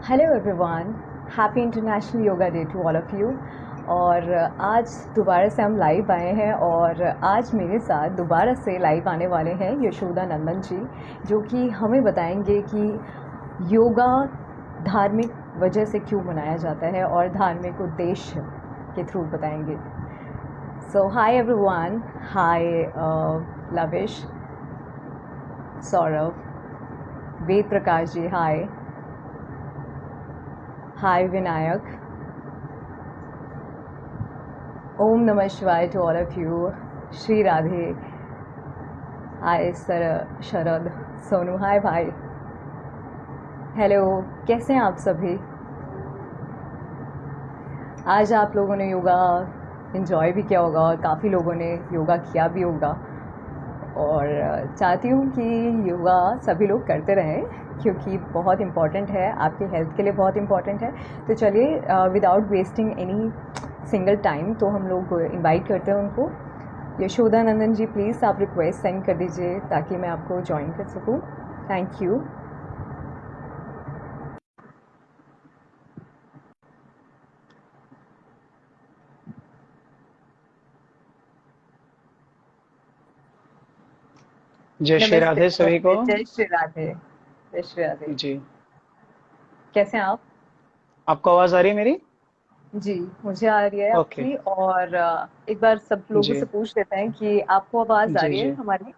Hello everyone, happy international yoga day to all of you. और आज दोबारा से हम लाइव आए हैं और आज मेरे साथ दोबारा से लाइव आने वाले हैं यशोदा नंदन जी, जो कि हमें बताएंगे कि योगा धार्मिक वजह से क्यों मनाया जाता है और धार्मिक उद्देश्य के थ्रू बताएंगे। So hi everyone, hi Lavish, Saurabh, Ved Prakash ji, hi hi Vinayak, ओम नमः शिवाय to all of you, Shri Radhe, hi sir Sharad, Sonu, hi भाई, हेलो, कैसे हैं आप सभी। आज आप लोगों ने योगा एंजॉय भी किया होगा और काफ़ी लोगों ने योगा किया भी होगा और चाहती हूँ कि योगा सभी लोग करते रहें क्योंकि बहुत इम्पॉर्टेंट है, आपके हेल्थ के लिए बहुत इम्पॉर्टेंट है। तो चलिए without wasting any single time तो हम लोग इनवाइट करते हैं उनको। यशोदा नंदन जी, प्लीज़ आप रिक्वेस्ट सेंड कर दीजिए ताकि मैं आपको ज्वाइन कर सकूँ। Thank you. जय श्री नमस्ते राधे सभी को। नमस्ते, जय श्री राधे, जय श्री राधे। जी, कैसे हैं आप। आपको आवाज आ रही है मेरी? जी, मुझे आ रही है ओके। आपकी। और एक बार सब लोगों जी से पूछ लेते हैं कि आपको आवाज़ आ जी रही है जी। हमारी।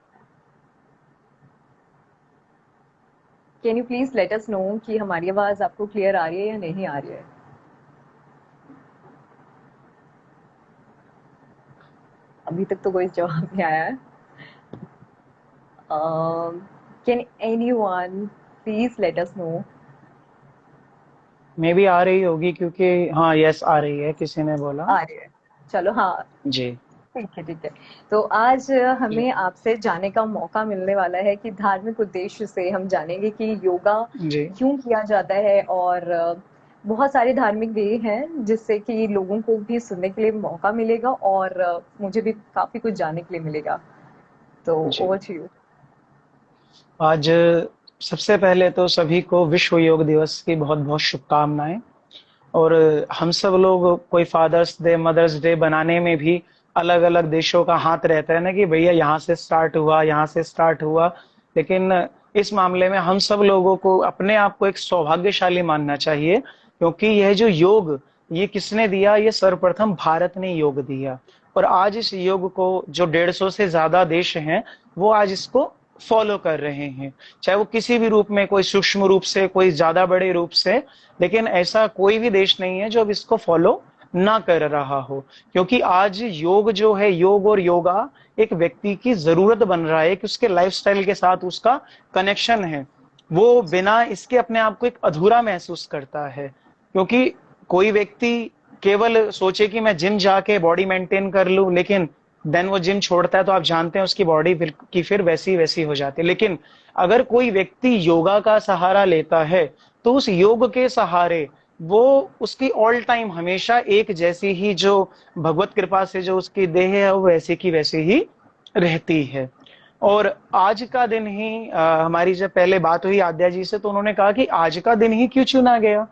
Can you please let us no कि हमारी आवाज़ आपको क्लियर आ रही है या नहीं आ रही है। अभी तक तो कोई जवाब नहीं आया है। Can anyone please let us know. मे भी आ रही होगी क्योंकि हाँ, यस आ रही है, किसी ने बोला। आ रही है, चलो हाँ, जी ठीक है ठीक है। तो आज जी हमें आपसे जानने का मौका मिलने वाला है कि धार्मिक उद्देश्य से हम जानेंगे कि योगा जी क्यों किया जाता है। और बहुत सारे धार्मिक वे हैं जिससे कि लोगों को भी सुनने के लिए मौका मिलेगा और मुझे भी काफी कुछ जानने के लिए मिलेगा। तो जी। Over to you. आज सबसे पहले तो सभी को विश्व योग दिवस की बहुत बहुत शुभकामनाएं। और हम सब लोग कोई फादर्स डे, मदर्स डे बनाने में भी अलग अलग देशों का हाथ रहता है ना, कि भैया यहाँ से स्टार्ट हुआ, यहाँ से स्टार्ट हुआ। लेकिन इस मामले में हम सब लोगों को अपने आप को एक सौभाग्यशाली मानना चाहिए, क्योंकि यह जो योग, ये किसने दिया? ये सर्वप्रथम भारत ने योग दिया। और आज इस योग को जो 150 से ज्यादा देश हैं, वो आज इसको फॉलो कर रहे हैं, चाहे वो किसी भी रूप में, कोई सूक्ष्म रूप से, कोई ज्यादा बड़े रूप से। लेकिन ऐसा कोई भी देश नहीं है जो अब इसको फॉलो ना कर रहा हो, क्योंकि आज योग जो है, योग और योगा एक व्यक्ति की जरूरत बन रहा है कि उसके लाइफस्टाइल के साथ उसका कनेक्शन है। वो बिना इसके अपने आप को एक अधूरा महसूस करता है, क्योंकि कोई व्यक्ति केवल सोचे कि मैं जिम जाके बॉडी मेंटेन कर लूं, लेकिन देन वो जिम छोड़ता है तो आप जानते हैं उसकी बॉडी की फिर वैसी वैसी हो जाती है। लेकिन अगर कोई व्यक्ति योगा का सहारा लेता है, तो उस योग के सहारे वो, उसकी ऑल टाइम हमेशा एक जैसी ही, जो भगवत कृपा से जो उसकी देह है, वो वैसे की वैसे ही रहती है। और आज का दिन ही हमारी जब पहले बात हुई आद्या जी से, तो उन्होंने कहा कि आज का दिन ही क्यों चुना गया,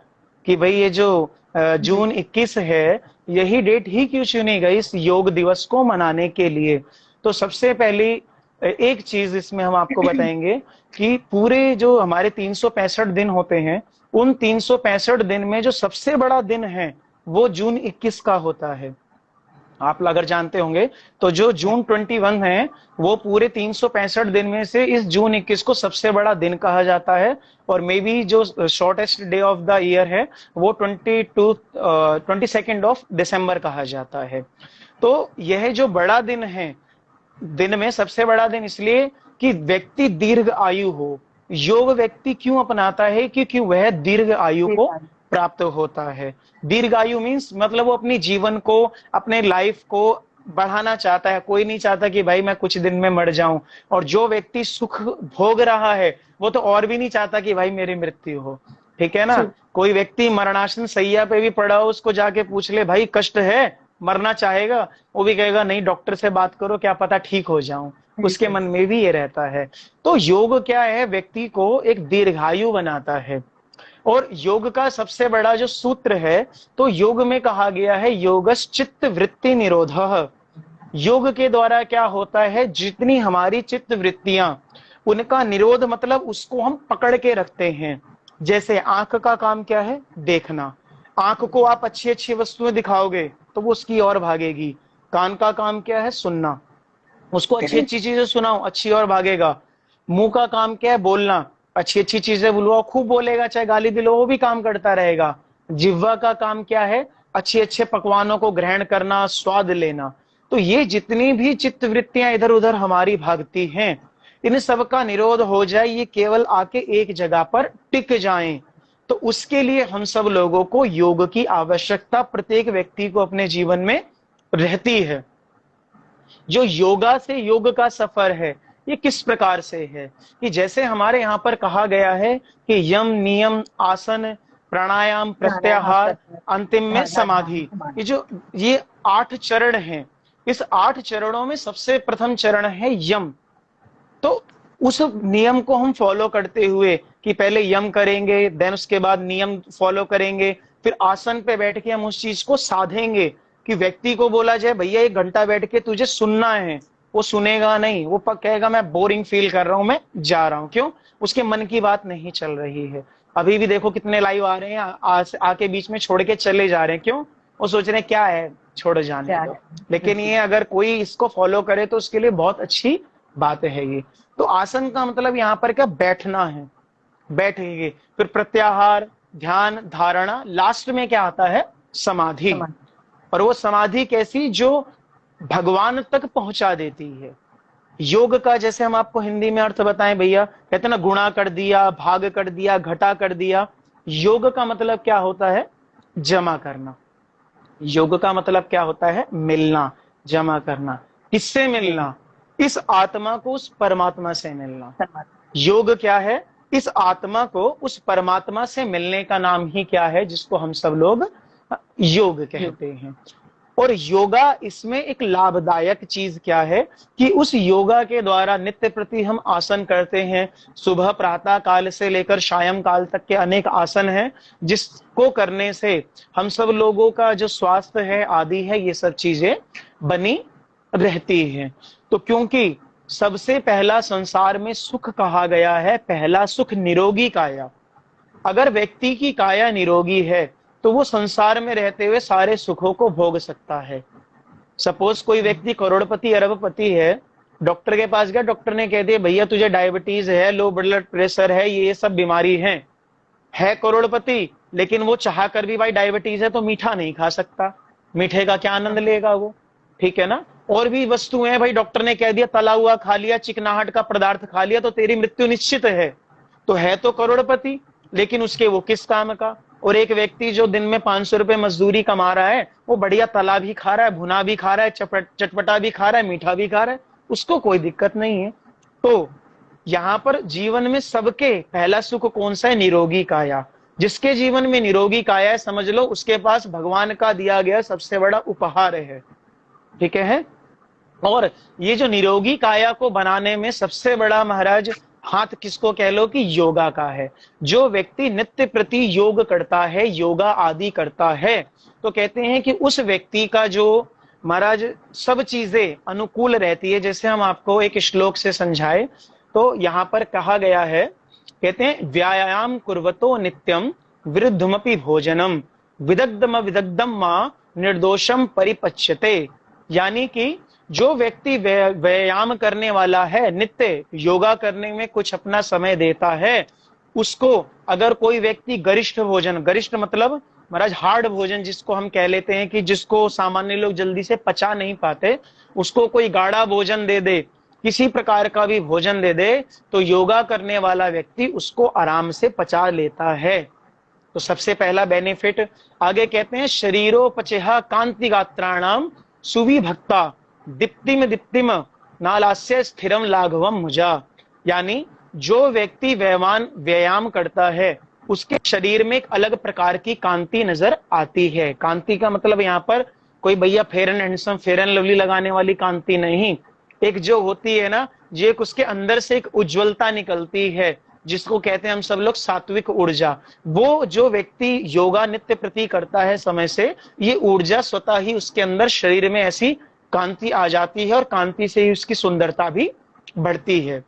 कि भाई ये जो जी जून 21 है, यही डेट ही क्यों चुनी गई इस योग दिवस को मनाने के लिए। तो सबसे पहली एक चीज इसमें हम आपको बताएंगे कि पूरे जो हमारे 365 दिन होते हैं, उन 365 दिन में जो सबसे बड़ा दिन है, वो जून 21 का होता है। आप अगर जानते होंगे, तो जो जून 21 है, वो पूरे 365 दिन में से इस जून 21 को सबसे बड़ा दिन कहा जाता है। और मे बी जो shortest day of the year है, वो 22 ऑफ दिसंबर कहा जाता है। तो यह जो बड़ा दिन है, दिन में सबसे बड़ा दिन इसलिए कि व्यक्ति दीर्घ आयु हो। योग व्यक्ति क्यों अपनाता है? क्योंकि वह दीर्घ आयु जी को प्राप्त होता है। दीर्घ आयु मीन्स मतलब वो अपनी जीवन को, अपने लाइफ को बढ़ाना चाहता है। कोई नहीं चाहता कि भाई मैं कुछ दिन में मर जाऊं। और जो व्यक्ति सुख भोग रहा है, वो तो और भी नहीं चाहता कि भाई मेरी मृत्यु हो। ठीक है ना? ट्रू। कोई व्यक्ति मरणासन सैया पे भी पड़ा हो, उसको जाके पूछ ले भाई कष्ट है, मरना चाहेगा? वो भी कहेगा नहीं, डॉक्टर से बात करो, क्या पता ठीक हो जाऊं। उसके मन में भी ये रहता है। तो योग क्या है? व्यक्ति को एक दीर्घायु बनाता है। और योग का सबसे बड़ा जो सूत्र है, तो योग में कहा गया है योगश्चित्त वृत्ति निरोधः। योग के द्वारा क्या होता है, जितनी हमारी चित्त वृत्तियां, उनका निरोध मतलब उसको हम पकड़ के रखते हैं। जैसे आंख का काम क्या है, देखना। आंख को आप अच्छी अच्छी वस्तुएं दिखाओगे तो वो उसकी ओर भागेगी। कान का काम क्या है, सुनना। उसको अच्छी अच्छी चीजें सुनाओ, अच्छी ओर भागेगा। मुंह का काम क्या है, बोलना। अच्छी अच्छी चीजें बुलवाओ, खूब बोलेगा, चाहे गाली दिलो, वो भी काम करता रहेगा। जिह्वा का काम क्या है, अच्छे अच्छे पकवानों को ग्रहण करना, स्वाद लेना। तो ये जितनी भी चित्त वृत्तियां इधर उधर हमारी भागती हैं, इन सब का निरोध हो जाए, ये केवल आके एक जगह पर टिक जाएं। तो उसके लिए हम सब लोगों को योग की आवश्यकता प्रत्येक व्यक्ति को अपने जीवन में रहती है। जो योगा से योग का सफर है, ये किस प्रकार से है कि जैसे हमारे यहाँ पर कहा गया है कि यम नियम आसन प्राणायाम प्रत्याहार अंतिम में समाधि, ये 8 चरण हैं। इस 8 चरणों में सबसे प्रथम चरण है यम। तो उस नियम को हम फॉलो करते हुए कि पहले यम करेंगे, देन उसके बाद नियम फॉलो करेंगे, फिर आसन पे बैठ के हम उस चीज को साधेंगे। कि व्यक्ति को बोला जाए भैया 1 घंटा बैठ के तुझे सुनना है, वो सुनेगा नहीं, वो कहेगा मैं बोरिंग फील कर रहा हूं, मैं जा रहा हूं। क्यों? उसके मन की बात नहीं चल रही है। अभी भी देखो कितने लाइव आ रहे हैं, आके बीच में छोड़ के चले जा रहे हैं। क्यों? वो सोच रहे हैं क्या है, छोड़ जाने दो। लेकिन ये अगर कोई इसको फॉलो करे तो उसके लिए बहुत अच्छी बात है ये। तो आसन का मतलब यहाँ पर क्या, बैठना है, बैठेंगे। फिर प्रत्याहार, ध्यान, धारणा, लास्ट में क्या आता है, समाधि। और वो समाधि कैसी, जो भगवान तक पहुंचा देती है। योग का जैसे हम आपको हिंदी में अर्थ बताएं भैया, कहते ना गुणा कर दिया, भाग कर दिया, घटा कर दिया। योग का मतलब क्या होता है, जमा करना। योग का मतलब क्या होता है, मिलना, जमा करना। किससे मिलना, इस आत्मा को उस परमात्मा से मिलना। योग क्या है, इस आत्मा को उस परमात्मा से मिलने का नाम ही क्या है, जिसको हम सब लोग योग कहते हैं। और योगा, इसमें एक लाभदायक चीज क्या है कि उस योगा के द्वारा नित्य प्रति हम आसन करते हैं। सुबह प्रातः काल से लेकर सायं काल तक के अनेक आसन हैं, जिसको करने से हम सब लोगों का जो स्वास्थ्य है आदि है, ये सब चीजें बनी रहती हैं। तो क्योंकि सबसे पहला संसार में सुख कहा गया है, पहला सुख निरोगी काया। अगर व्यक्ति की काया निरोगी है तो वो संसार में रहते हुए सारे सुखों को भोग सकता है। सपोज कोई व्यक्ति करोड़पति अरबपति है, डॉक्टर के पास गया, डॉक्टर ने कह दिया भैया तुझे डायबिटीज है, लो ब्लड प्रेशर है, ये सब बीमारी है करोड़पति, लेकिन वो चाह कर भी भाई डायबिटीज है तो मीठा नहीं खा सकता। मीठे का क्या आनंद लेगा वो, ठीक है ना। और भी वस्तुएं हैं, भाई डॉक्टर ने कह दिया तला हुआ खा लिया, चिकनाहट का पदार्थ खा लिया तो तेरी मृत्यु निश्चित है। तो है तो करोड़पति, लेकिन उसके वो किस काम का। और एक व्यक्ति जो दिन में 500 रुपए मजदूरी कमा रहा है, वो बढ़िया तला भी खा रहा है, भुना भी खा रहा है, चटपटा भी खा रहा है, मीठा भी खा रहा है, उसको कोई दिक्कत नहीं है। तो यहाँ पर जीवन में सबके पहला सुख कौन सा है, निरोगी काया। जिसके जीवन में निरोगी काया है, समझ लो उसके पास भगवान का दिया गया सबसे बड़ा उपहार है, ठीक है। और ये जो निरोगी काया को बनाने में सबसे बड़ा महाराज हाथ किसको कह लो कि योगा का है। जो व्यक्ति नित्य प्रति योग करता है, योगा आदि करता है, तो कहते हैं कि उस व्यक्ति का जो महाराज सब चीजें अनुकूल रहती है। जैसे हम आपको एक श्लोक से समझाए तो यहाँ पर कहा गया है, कहते हैं व्यायाम कुर्वतो नित्यम विरुद्धमपि भोजनम विदग्धम विदग्धम मां निर्दोषम परिपच्यते। यानी कि जो व्यक्ति व्यायाम करने वाला है, नित्य योगा करने में कुछ अपना समय देता है, उसको अगर कोई व्यक्ति गरिष्ठ भोजन, गरिष्ठ मतलब महाराज हार्ड भोजन जिसको हम कह लेते हैं कि जिसको सामान्य लोग जल्दी से पचा नहीं पाते, उसको कोई गाढ़ा भोजन दे दे, किसी प्रकार का भी भोजन दे दे, तो योगा करने वाला व्यक्ति उसको आराम से पचा लेता है। तो सबसे पहला बेनिफिट आगे कहते हैं शरीरोपचेह कांति गात्राणाम सुविभक्ता दीप्तिम दीप्तिम नालास्य स्थिरम लाघवम मुझा। यानी जो व्यक्ति व्यायाम करता है, उसके शरीर में एक अलग प्रकार की कांति नजर आती है। कांति का मतलब यहाँ पर कोई भैया fair and handsome, fair and lovely लगाने वाली कांति नहीं। एक जो होती है ना, ये एक उसके अंदर से एक उज्ज्वलता निकलती है, जिसको कहते हैं हम सब लोग सात्विक ऊर्जा, वो जो व्यक्ति योगा नित्य प्रति करता है समय से, ये ऊर्जा स्वतः ही उसके अंदर शरीर में ऐसी कांति आ जाती है और कांति से ही उसकी सुंदरता भी बढ़ती है।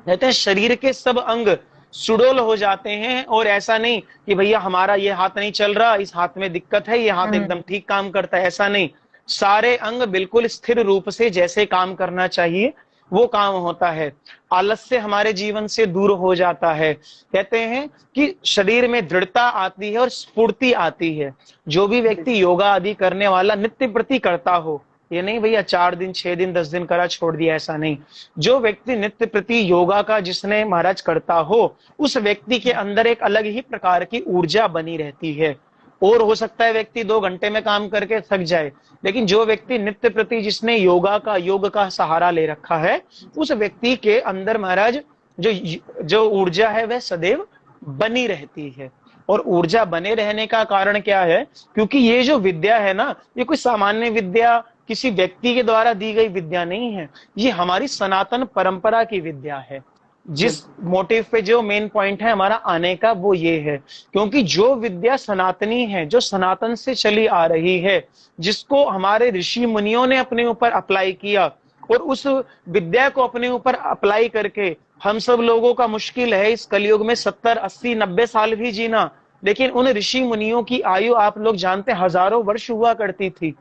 कहते हैं शरीर के सब अंग सुडौल हो जाते हैं, और ऐसा नहीं कि भैया हमारा ये हाथ नहीं चल रहा, इस हाथ में दिक्कत है, ये हाथ एकदम ठीक काम करता है, ऐसा नहीं। सारे अंग बिल्कुल स्थिर रूप से जैसे काम करना चाहिए वो काम होता है। आलस्य हमारे जीवन से दूर हो जाता है। कहते हैं कि शरीर में दृढ़ता आती है और स्फूर्ति आती है। जो भी व्यक्ति योगा आदि करने वाला नित्य प्रति करता हो, ये नहीं भैया 4 दिन 6 दिन 10 दिन करा छोड़ दिया, ऐसा नहीं। जो व्यक्ति नित्य प्रति योगा का जिसने महाराज करता हो, उस व्यक्ति के अंदर एक अलग ही प्रकार की ऊर्जा बनी रहती है। और हो सकता है व्यक्ति 2 घंटे में काम करके थक जाए, लेकिन जो व्यक्ति नित्य प्रति जिसने योग का सहारा ले रखा है, उस व्यक्ति के अंदर महाराज जो ऊर्जा है वह सदैव बनी रहती है। और ऊर्जा बने रहने का कारण क्या है? क्योंकि ये जो विद्या है ना, ये कोई सामान्य विद्या, किसी व्यक्ति के द्वारा दी गई विद्या नहीं है, ये हमारी सनातन परंपरा की विद्या है। जिस मोटिव पे जो मेन पॉइंट है हमारा आने का, वो ये है क्योंकि जो विद्या सनातनी है, जो सनातन से चली आ रही है, जिसको हमारे ऋषि मुनियों ने अपने ऊपर अप्लाई किया, और उस विद्या को अपने ऊपर अप्लाई करके हम सब लोगों का मुश्किल है इस कलयुग में 70, 80, 90 साल भी जीना। लेकिन उन ऋषि मुनियों की आयु आप लोग जानते हजारों वर्ष हुआ करती थी।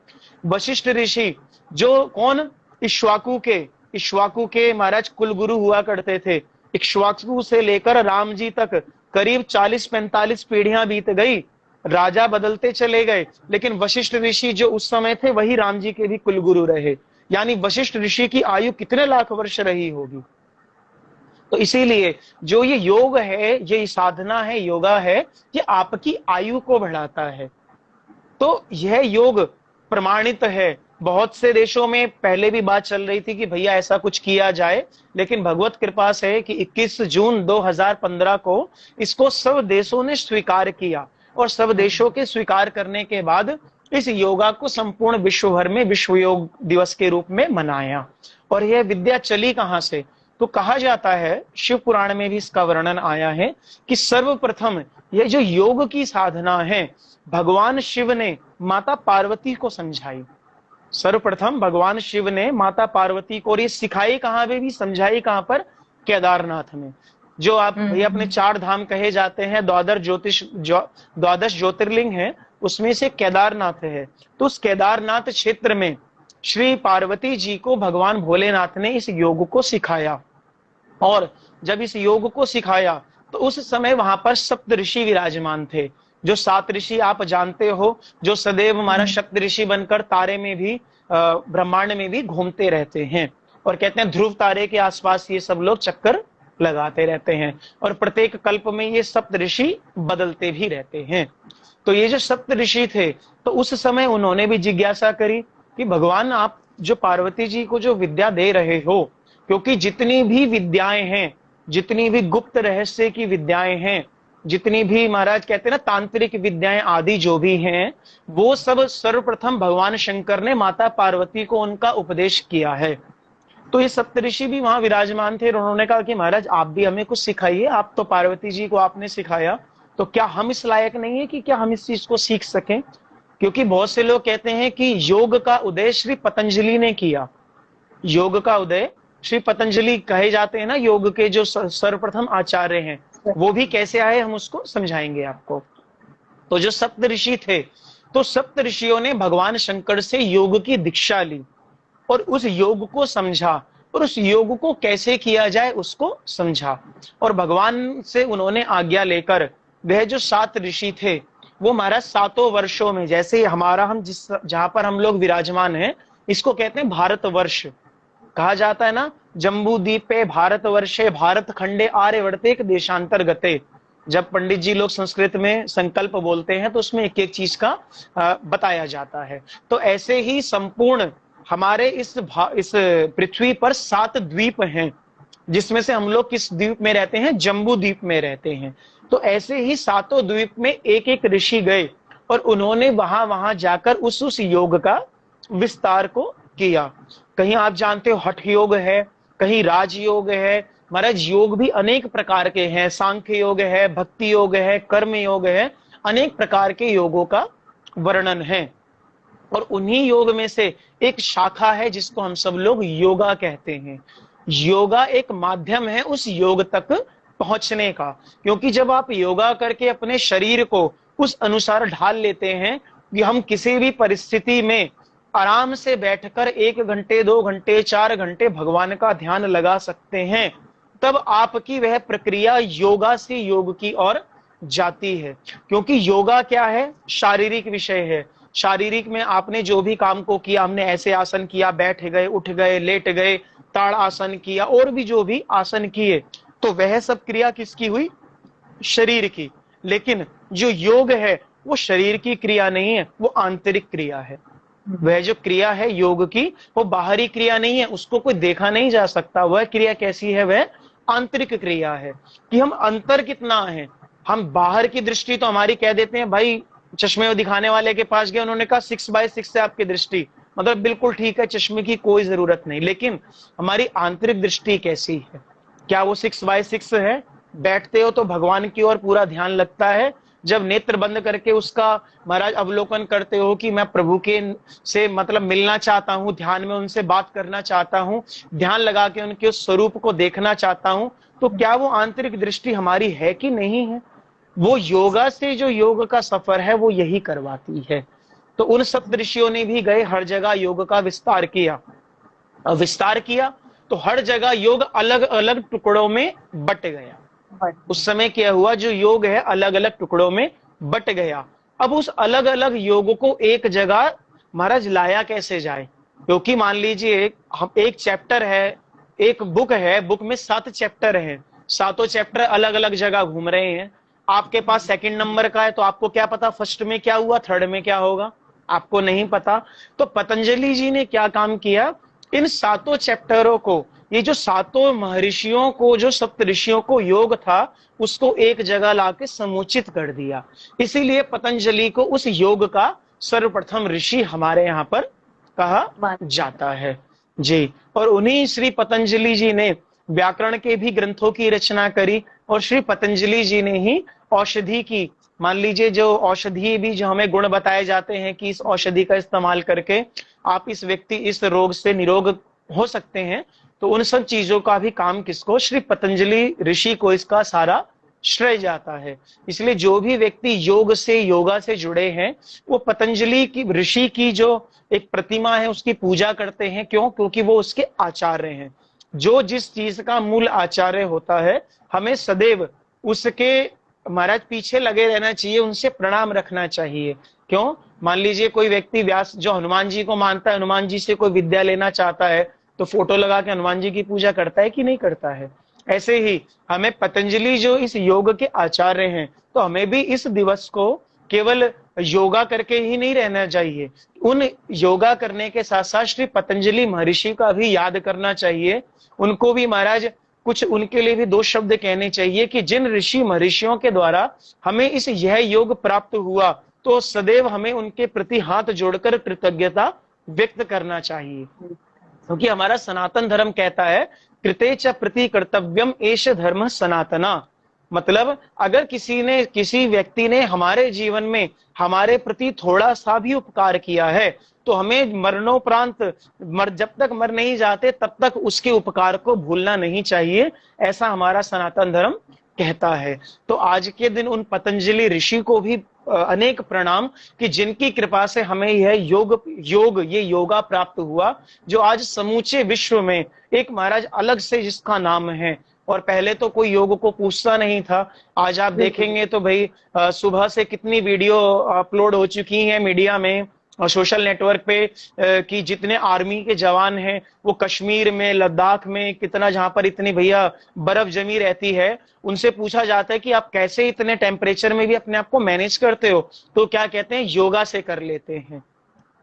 वशिष्ठ ऋषि जो कौन, इक्ष्वाकु के महाराज कुलगुरु हुआ करते थे। इक्ष्वाकु से लेकर राम जी तक करीब 40-45 पीढ़ियां बीत गई, राजा बदलते चले गए, लेकिन वशिष्ठ ऋषि जो उस समय थे वही राम जी के भी कुलगुरु रहे। यानी वशिष्ठ ऋषि की आयु कितने लाख वर्ष रही होगी। तो इसीलिए जो ये योग है, ये साधना है, योगा है, ये आपकी आयु को बढ़ाता है। तो यह योग प्रमाणित है। बहुत से देशों में पहले भी बात चल रही थी कि भैया ऐसा कुछ किया जाए, लेकिन भगवत कृपा से कि 21 जून 2015 को इसको सब देशों ने स्वीकार किया, और सब देशों के स्वीकार करने के बाद इस योगा को संपूर्ण विश्व भर में विश्व योग दिवस के रूप में मनाया। और यह विद्या चली कहां से? तो कहा जाता है, शिव पुराण में भी इसका वर्णन आया है कि सर्वप्रथम यह जो योग की साधना है, भगवान शिव ने माता पार्वती को समझाई। सर्वप्रथम भगवान शिव ने माता पार्वती को, और ये सिखाई कहां पे भी, समझाई कहां पर? केदारनाथ में। जो आप भैया अपने 4 धाम कहे जाते हैं, द्वादश ज्योतिर्लिंग है, उसमें से केदारनाथ है। तो उस केदारनाथ क्षेत्र में श्री पार्वती जी को भगवान भोलेनाथ ने इस योग को सिखाया। और जब इस योग को सिखाया तो उस समय वहां पर सप्त ऋषि विराजमान थे। जो 7 ऋषि आप जानते हो, जो सदैव हमारा सप्त ऋषि बनकर तारे में भी, ब्रह्मांड में भी घूमते रहते हैं। और कहते हैं ध्रुव तारे के आसपास ये सब लोग चक्कर लगाते रहते हैं, और प्रत्येक कल्प में ये सप्त ऋषि बदलते भी रहते हैं। तो ये जो सप्त ऋषि थे, तो उस समय उन्होंने भी जिज्ञासा करी कि भगवान आप जो पार्वती जी को जो विद्या दे रहे हो, क्योंकि जितनी भी विद्याएं हैं, जितनी भी गुप्त रहस्य की विद्याएं हैं, जितनी भी महाराज कहते हैं ना तांत्रिक विद्याएं आदि जो भी हैं, वो सब सर्वप्रथम भगवान शंकर ने माता पार्वती को उनका उपदेश किया है। तो ये सप्तऋषि भी वहां विराजमान थे, और उन्होंने कहा कि महाराज आप भी हमें कुछ सिखाइए, आप तो पार्वती जी को आपने सिखाया, तो क्या हम इस लायक नहीं है कि क्या हम इस चीज को सीख सकें? क्योंकि बहुत से लोग कहते हैं कि योग का उदय श्री पतंजलि ने किया। योग का उदय श्री पतंजलि कहे जाते हैं ना, योग के जो सर्वप्रथम आचार्य हैं, वो भी कैसे आए हम उसको समझाएंगे आपको। तो जो सप्त ऋषि थे, तो सप्त ऋषियों ने भगवान शंकर से योग की दीक्षा ली, और उस योग को समझा, और उस योग को कैसे किया जाए उसको समझा। और भगवान से उन्होंने आज्ञा लेकर वह जो 7 ऋषि थे, वो महाराज 7 वर्षों में, जैसे हमारा हम जहां पर हम लोग विराजमान हैं, इसको कहते हैं भारतवर्ष। कहा जाता है ना, जम्बू द्वीपे भारतवर्षे भारत खंडे आर्यवर्ते एक देशांतर्गते। जब पंडित जी लोग संस्कृत में संकल्प बोलते हैं तो उसमें एक एक चीज का बताया जाता है। तो ऐसे ही संपूर्ण हमारे इस पृथ्वी पर 7 द्वीप हैं, जिसमें से हम लोग किस द्वीप में रहते हैं? जम्बू द्वीप में रहते हैं। तो ऐसे ही 7 द्वीप में एक एक ऋषि गए, और उन्होंने वहां जाकर उस योग का विस्तार को किया। कहीं आप जानते हो हठ योग है, कहीं राजयोग है, महाराज योग भी अनेक प्रकार के हैं, सांख्य योग है, भक्ति योग है, कर्म योग है, अनेक प्रकार के योगों का वर्णन है। और उन्हीं योग में से एक शाखा है जिसको हम सब लोग योगा कहते हैं। योगा एक माध्यम है उस योग तक पहुंचने का, क्योंकि जब आप योगा करके अपने शरीर को उस अनुसार ढाल लेते हैं कि हम किसी भी परिस्थिति में आराम से बैठकर 1 घंटे 2 घंटे 4 घंटे भगवान का ध्यान लगा सकते हैं, तब आपकी वह प्रक्रिया योगा से योग की ओर जाती है। क्योंकि योगा क्या है? शारीरिक विषय है। शारीरिक में आपने जो भी काम को किया, हमने ऐसे आसन किया, बैठ गए, उठ गए, लेट गए, ताड़ आसन किया, और भी जो भी आसन किए, तो वह सब क्रिया किसकी हुई? शरीर की। लेकिन जो योग है वो शरीर की क्रिया नहीं है, वो आंतरिक क्रिया है। वह जो क्रिया है योग की, वो बाहरी क्रिया नहीं है, उसको कोई देखा नहीं जा सकता। वह क्रिया कैसी है? वह आंतरिक क्रिया है कि हम अंतर कितना है। हम बाहर की दृष्टि तो हमारी कह देते हैं, भाई चश्मे दिखाने वाले के पास गए, उन्होंने कहा 6/6 है आपकी दृष्टि, मतलब बिल्कुल ठीक है, चश्मे की कोई जरूरत नहीं। लेकिन हमारी आंतरिक दृष्टि कैसी है? क्या वो 6/6 है? बैठते हो तो भगवान की ओर पूरा ध्यान लगता है, जब नेत्र बंद करके उसका महाराज अवलोकन करते हो कि मैं प्रभु के से मतलब मिलना चाहता हूं, ध्यान में उनसे बात करना चाहता हूं, ध्यान लगा के उनके उस स्वरूप को देखना चाहता हूं, तो क्या वो आंतरिक दृष्टि हमारी है कि नहीं है? वो योगा से जो योग का सफर है वो यही करवाती है। तो उन सप्तऋषियों ने भी गए, हर जगह योग का विस्तार किया। अब विस्तार किया तो हर जगह योग अलग अलग टुकड़ों में बट गया। उस समय क्या हुआ? जो योग है अलग अलग टुकड़ों में बट गया। अब उस अलग अलग योग को एक जगह महाराज लाया कैसे जाए? क्योंकि मान लीजिए हम एक चैप्टर है, एक बुक है, बुक में 7 चैप्टर हैं, सातों चैप्टर अलग अलग जगह घूम रहे हैं। आपके पास सेकंड नंबर का है तो आपको क्या पता फर्स्ट में क्या हुआ, थर्ड में क्या होगा? आपको नहीं पता। तो पतंजलि जी ने क्या काम किया? इन सातों चैप्टरों को, ये जो सातों महर्षियों को, जो सप्तऋषियों को योग था, उसको एक जगह लाके समुचित कर दिया। इसीलिए पतंजलि को उस योग का सर्वप्रथम ऋषि हमारे यहाँ पर कहा जाता है जी। और उन्हीं श्री पतंजलि जी ने व्याकरण के भी ग्रंथों की रचना करी, और श्री पतंजलि जी ने ही औषधि की, मान लीजिए जो औषधि भी जो हमें गुण बताए जाते हैं कि इस औषधि का इस्तेमाल करके आप इस व्यक्ति इस रोग से निरोग हो सकते हैं, तो उन सब चीजों का भी काम किसको? श्री पतंजलि ऋषि को इसका सारा श्रेय जाता है। इसलिए जो भी व्यक्ति योग से, योगा से जुड़े हैं, वो पतंजलि की ऋषि की जो एक प्रतिमा है उसकी पूजा करते हैं। क्यों? क्योंकि वो उसके आचार्य हैं। जो जिस चीज का मूल आचार्य होता है, हमें सदैव उसके महाराज पीछे लगे रहना चाहिए, उनसे प्रणाम रखना चाहिए। क्यों? मान लीजिए कोई व्यक्ति व्यास जो हनुमान जी को मानता है, हनुमान जी से कोई विद्या लेना चाहता है, तो फोटो लगा के हनुमान जी की पूजा करता है कि नहीं करता है? ऐसे ही हमें पतंजलि जो इस योग के आचार्य हैं, तो हमें भी इस दिवस को केवल योगा करके ही नहीं रहना चाहिए, उन योगा करने के साथ साथ श्री पतंजलि महर्षि का भी याद करना चाहिए। उनको भी महाराज कुछ उनके लिए भी 2 शब्द कहने चाहिए कि जिन ऋषि महर्षियों के द्वारा हमें इस यह योग प्राप्त हुआ, तो सदैव हमें उनके प्रति हाथ जोड़कर कृतज्ञता व्यक्त करना चाहिए। क्योंकि हमारा सनातन धर्म कहता है कृते च प्रति कर्तव्यम एष धर्म सनातना। मतलब अगर किसी व्यक्ति ने हमारे जीवन में हमारे प्रति थोड़ा सा भी उपकार किया है, तो हमें मरणोपरांत जब तक मर नहीं जाते तब तक उसके उपकार को भूलना नहीं चाहिए, ऐसा हमारा सनातन धर्म कहता है। तो आज के दिन उन पतंजलि ऋषि को भी अनेक प्रणाम कि जिनकी कृपा से हमें यह ये योगा प्राप्त हुआ, जो आज समूचे विश्व में एक महाराज अलग से जिसका नाम है। और पहले तो कोई योग को पूछता नहीं था। आज आप देखेंगे तो भाई सुबह से कितनी वीडियो अपलोड हो चुकी हैं मीडिया में और सोशल नेटवर्क पे कि जितने आर्मी के जवान हैं वो कश्मीर में, लद्दाख में, कितना जहां पर इतनी भैया बर्फ जमी रहती है, उनसे पूछा जाता है कि आप कैसे इतने टेम्परेचर में भी अपने आप को मैनेज करते हो? तो क्या कहते हैं? योगा से कर लेते हैं।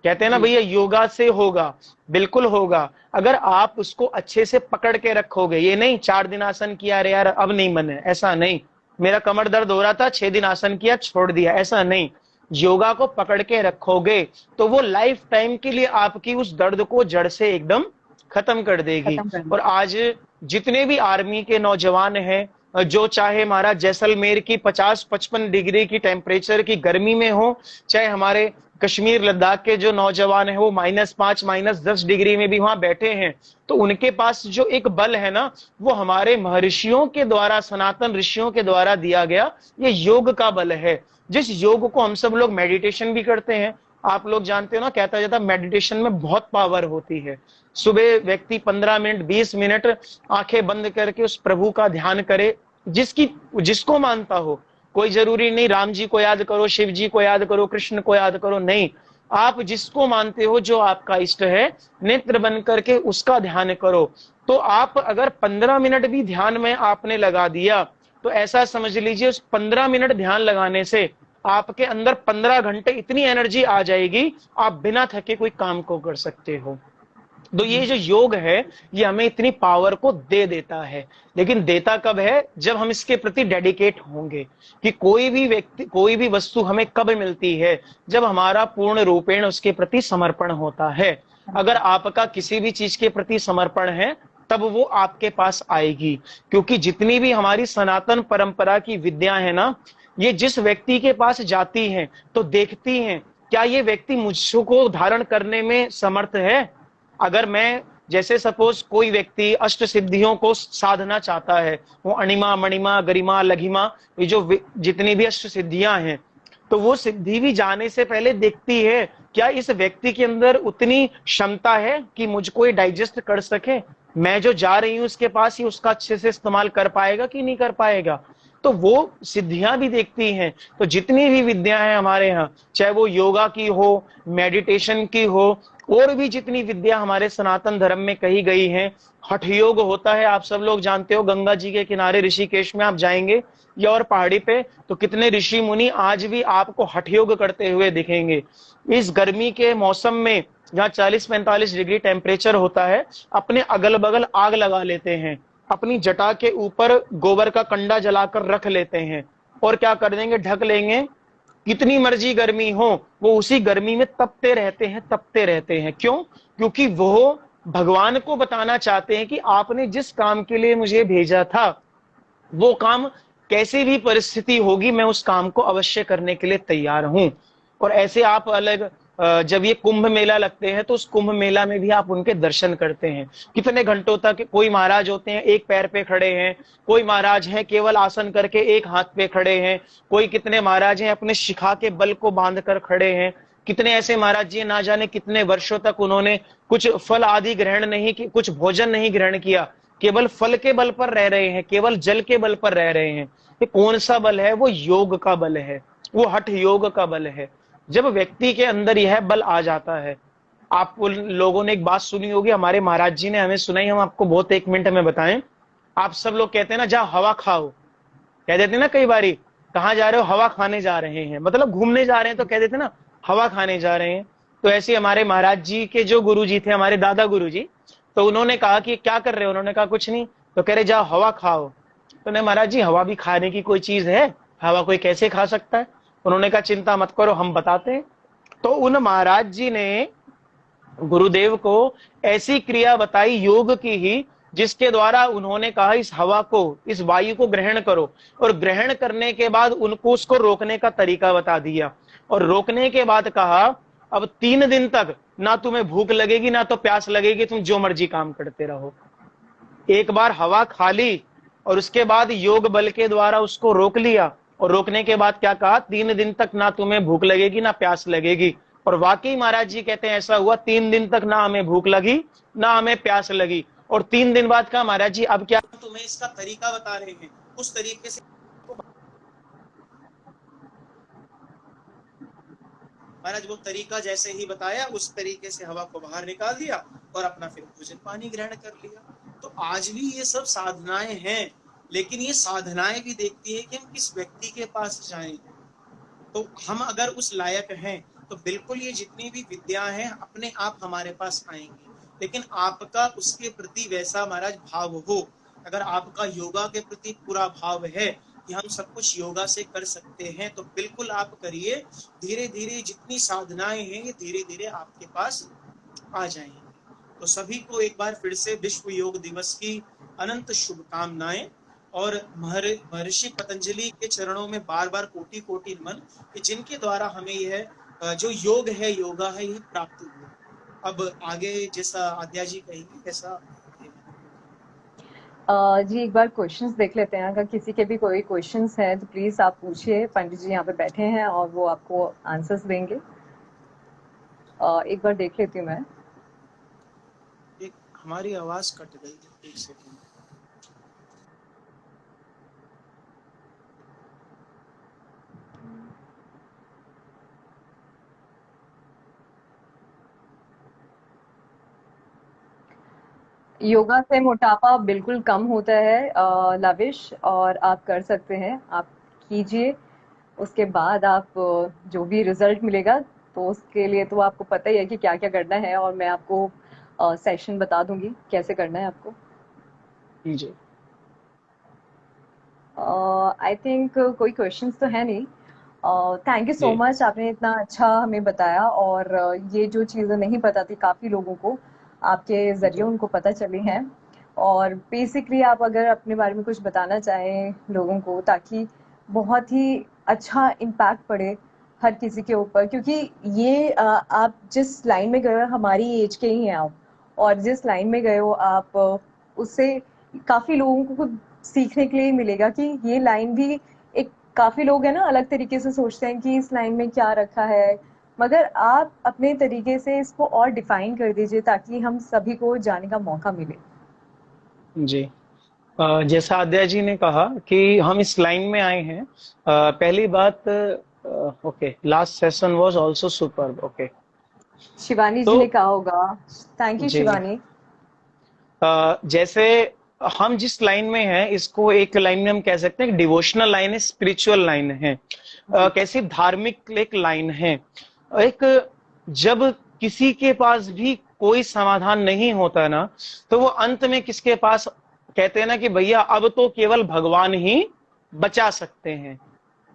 कहते हैं ना भैया योगा से होगा, बिल्कुल होगा, अगर आप उसको अच्छे से पकड़ के रखोगे। ये नहीं 4 दिन आसन किया, अरे यार अब नहीं मन है, ऐसा नहीं। मेरा कमर दर्द हो रहा था, 6 दिन आसन किया, छोड़ दिया, ऐसा नहीं। योगा को पकड़ के रखोगे तो वो लाइफ टाइम के लिए आपकी उस दर्द को जड़ से एकदम खत्म कर देगी। और आज जितने भी आर्मी के नौजवान हैं, जो चाहे महाराज जैसलमेर की 50-55 डिग्री की टेम्परेचर की गर्मी में हो, चाहे हमारे कश्मीर लद्दाख के जो नौजवान हैं वो -5 -10 डिग्री में भी वहां बैठे हैं, तो उनके पास जो एक बल है ना, वो हमारे महर्षियों के द्वारा, सनातन ऋषियों के द्वारा दिया गया ये योग का बल है। जिस योग को हम सब लोग मेडिटेशन भी करते हैं, आप लोग जानते हो ना, कहता जाता मेडिटेशन में बहुत पावर होती है। सुबह व्यक्ति 15 मिनट 20 मिनट आंखें बंद करके उस प्रभु का ध्यान करे, जिसको मानता हो। कोई जरूरी नहीं राम जी को याद करो, शिव जी को याद करो, कृष्ण को याद करो, नहीं, आप जिसको मानते हो, जो आपका इष्ट है, नेत्र बंद करके उसका ध्यान करो। तो आप अगर 15 मिनट भी ध्यान में आपने लगा दिया, तो ऐसा समझ लीजिए उस 15 मिनट ध्यान लगाने से आपके अंदर 15 घंटे इतनी एनर्जी आ जाएगी, आप बिना थके कोई काम को कर सकते हो। तो ये जो योग है, ये हमें इतनी पावर को दे देता है। लेकिन देता कब है? जब हम इसके प्रति डेडिकेट होंगे। कि कोई भी व्यक्ति, कोई भी वस्तु हमें कब मिलती है? जब हमारा पूर्ण रूपेण उसके प्रति समर्पण होता है। अगर आपका किसी भी चीज के प्रति समर्पण है, तब वो आपके पास आएगी। क्योंकि जितनी भी हमारी सनातन परंपरा की विद्या है ना, ये जिस व्यक्ति के पास जाती हैं तो देखती हैं क्या ये व्यक्ति मुझको धारण करने में समर्थ है। अगर मैं, जैसे सपोज कोई व्यक्ति अष्ट सिद्धियों को साधना चाहता है, वो अणिमा मणिमा गरिमा लघिमा, ये जो जितनी भी अष्ट सिद्धियां हैं, तो वो सिद्धि भी जाने से पहले देखती है क्या इस व्यक्ति के अंदर उतनी क्षमता है कि मुझको ये डाइजेस्ट कर सके। मैं जो जा रही हूं उसके पास, ही उसका अच्छे से इस्तेमाल कर पाएगा कि नहीं कर पाएगा। तो वो सिद्धियां भी देखती हैं। तो जितनी भी विद्या है हमारे यहाँ, चाहे वो योगा की हो, मेडिटेशन की हो, और भी जितनी विद्या हमारे सनातन धर्म में कही गई है, हठ योग होता है, आप सब लोग जानते हो। गंगा जी के किनारे ऋषिकेश में आप जाएंगे या और पहाड़ी पे, तो कितने ऋषि मुनि आज भी आपको हठ योग करते हुए दिखेंगे। इस गर्मी के मौसम में जहाँ 40-45 डिग्री टेम्परेचर होता है, अपने अगल बगल आग लगा लेते हैं, अपनी जटा के ऊपर गोबर का कंडा जलाकर रख लेते हैं, और क्या कर देंगे, ढक लेंगे। कितनी मर्जी गर्मी हो, वो उसी गर्मी में तपते रहते हैं, तपते रहते हैं। क्यों? क्योंकि वो भगवान को बताना चाहते हैं कि आपने जिस काम के लिए मुझे भेजा था, वो काम कैसी भी परिस्थिति होगी, मैं उस काम को अवश्य करने के लिए तैयार हूं। और ऐसे आप अलग, जब ये कुंभ मेला लगते हैं, तो उस कुंभ मेला में भी आप उनके दर्शन करते हैं। कितने घंटों तक कोई महाराज होते हैं एक पैर पे खड़े हैं, कोई महाराज हैं केवल आसन करके एक हाथ पे खड़े हैं, कोई कितने महाराज हैं अपने शिखा के बल को बांध कर खड़े हैं। कितने ऐसे महाराज जी ना जाने कितने वर्षों तक उन्होंने कुछ फल आदि ग्रहण नहीं की, कुछ भोजन नहीं ग्रहण किया, केवल फल के बल पर रह रहे हैं, केवल जल के बल पर रह रहे हैं। ये कौन सा बल है? वो योग का बल है, वो हठ योग का बल है। जब व्यक्ति के अंदर यह बल आ जाता है, आप लोगों ने एक बात सुनी होगी, हमारे महाराज जी ने हमें सुनाई, हम आपको बहुत 1 मिनट में बताएं। आप सब लोग कहते हैं ना, जा हवा खाओ, कह देते हैं ना कई बारी, कहाँ जा रहे हो? हवा खाने जा रहे हैं, मतलब घूमने जा रहे हैं, तो कह देते ना हवा खाने जा रहे हैं। तो ऐसे हमारे महाराज जी के जो गुरु जी थे, हमारे दादा गुरु जी, तो उन्होंने कहा कि क्या कर रहे हो? उन्होंने कहा कुछ नहीं। तो कह रहे जाओ हवा खाओ। तो ने महाराज जी, हवा भी खाने की कोई चीज है? हवा कोई कैसे खा सकता है? उन्होंने कहा चिंता मत करो, हम बताते हैं। तो उन महाराज जी ने गुरुदेव को ऐसी क्रिया बताई योग की ही, जिसके द्वारा उन्होंने कहा इस हवा को, इस वायु को ग्रहण करो, और ग्रहण करने के बाद उनको उसको रोकने का तरीका बता दिया। और रोकने के बाद कहा अब 3 दिन तक ना तुम्हें भूख लगेगी ना तो प्यास लगेगी, तुम जो मर्जी काम करते रहो। एक बार हवा खा ली और उसके बाद योग बल के द्वारा उसको रोक लिया, और रोकने के बाद क्या कहा, 3 दिन तक ना तुम्हें भूख लगेगी ना प्यास लगेगी। और वाकई महाराज जी कहते हैं ऐसा हुआ, 3 दिन तक ना हमें भूख लगी ना हमें प्यास लगी। और 3 दिन बाद कहा महाराज जी अब क्या, तुम्हें इसका तरीका बता रहे हैं, उस तरीके से महाराज वो तरीका जैसे ही बताया, उस तरीके से हवा को बाहर निकाल दिया और अपना फिर भोजन पानी ग्रहण कर लिया। तो आज भी ये सब साधनाएं हैं, लेकिन ये साधनाएं भी देखती है कि हम किस व्यक्ति के पास जाएं। तो हम अगर उस लायक हैं, तो बिल्कुल ये जितनी भी विद्या हैं अपने आप हमारे पास आएंगी। लेकिन आपका उसके प्रति वैसा महाराज भाव हो, अगर आपका योगा के प्रति पूरा भाव है कि हम सब कुछ योगा से कर सकते हैं, तो बिल्कुल आप करिए। धीरे धीरे जितनी साधनाएं हैं, ये धीरे धीरे आपके पास आ जाएंगी। तो सभी को एक बार फिर से विश्व योग दिवस की अनंत शुभकामनाएं और महर्षि पतंजलि के चरणों में बार बार कोटि कोटि नमन कि जिनके द्वारा हमें यह जो योग है, योगा है, यह प्राप्त हुआ। अब आगे जैसा आद्या जी कहेंगी वैसा जी एक बार क्वेश्चंस देख लेते हैं, अगर किसी के भी कोई क्वेश्चंस हैं तो प्लीज़ आप पूछिए। पंडित जी यहाँ पे बैठे हैं और वो आपको आंसर्स देंगे। एक बार देख लेती हूँ मैं। एक हमारी आवाज कट गई, एक सेकंड। योगा से मोटापा बिल्कुल कम होता है लविश, और आप कर सकते हैं, आप कीजिए। उसके बाद आप जो भी रिजल्ट मिलेगा तो उसके लिए तो आपको पता ही है कि क्या क्या करना है, और मैं आपको सेशन बता दूंगी कैसे करना है आपको। जी आई थिंक कोई क्वेश्चंस तो है नहीं। थैंक यू सो जी मच, आपने इतना अच्छा हमें बताया, और ये जो चीज़ें नहीं पता थी काफ़ी लोगों को आपके ज़रिए जी उनको पता चली हैं। और बेसिकली आप अगर अपने बारे में कुछ बताना चाहें लोगों को, ताकि बहुत ही अच्छा इम्पैक्ट पड़े हर किसी के ऊपर, क्योंकि ये आप जिस लाइन में गए हो हमारी एज के ही हैं आप, और जिस लाइन में गए हो आप उससे काफ़ी लोगों को कुछ सीखने के लिए मिलेगा कि ये लाइन भी एक, काफ़ी लोग हैं ना अलग तरीके से सोचते हैं कि इस लाइन में क्या रखा है, मगर आप अपने तरीके से इसको और डिफाइन कर दीजिए ताकि हम सभी को जाने का मौका मिले। जी जैसा आद्या जी ने कहा कि हम इस लाइन में आए हैं। पहली बात, okay, last session was also superb. Okay, Shivani तो जी ने कहा होगा। थैंक यू जी शिवानी। जैसे हम जिस लाइन में हैं इसको एक लाइन में हम कह सकते हैं, डिवोशनल लाइन है, स्पिरिचुअल लाइन है। जी। कैसी धार्मिक एक लाइन है। एक, जब किसी के पास भी कोई समाधान नहीं होता ना, तो वो अंत में किसके पास कहते हैं ना कि भैया अब तो केवल भगवान ही बचा सकते हैं।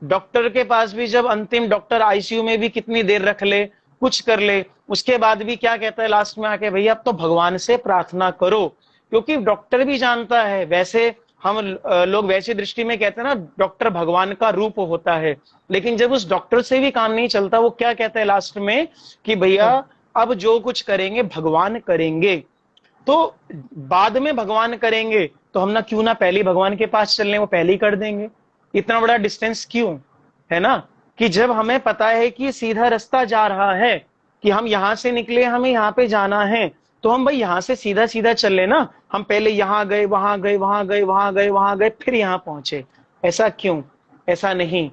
डॉक्टर के पास भी जब अंतिम डॉक्टर आईसीयू में भी कितनी देर रख ले, कुछ कर ले, उसके बाद भी क्या कहता है लास्ट में आके, भैया अब तो भगवान से प्रार्थना करो। क्योंकि डॉक्टर भी जानता है, वैसे हम लोग वैसी दृष्टि में कहते हैं ना, डॉक्टर भगवान का रूप होता है। लेकिन जब उस डॉक्टर से भी काम नहीं चलता, वो क्या कहता है लास्ट में कि भैया अब जो कुछ करेंगे भगवान करेंगे। तो बाद में भगवान करेंगे तो हम ना क्यों ना पहले भगवान के पास चल लें, वो पहले ही कर देंगे। इतना बड़ा डिस्टेंस क्यों, है ना। कि जब हमें पता है कि सीधा रास्ता जा रहा है, कि हम यहां से निकले, हमें यहां पे जाना है, तो हम भाई यहां से सीधा सीधा चल लेना। हम पहले यहां गए, वहां गए, वहां गए, वहां गए, वहां गए, फिर यहां पहुंचे। ऐसा क्यों, ऐसा नहीं।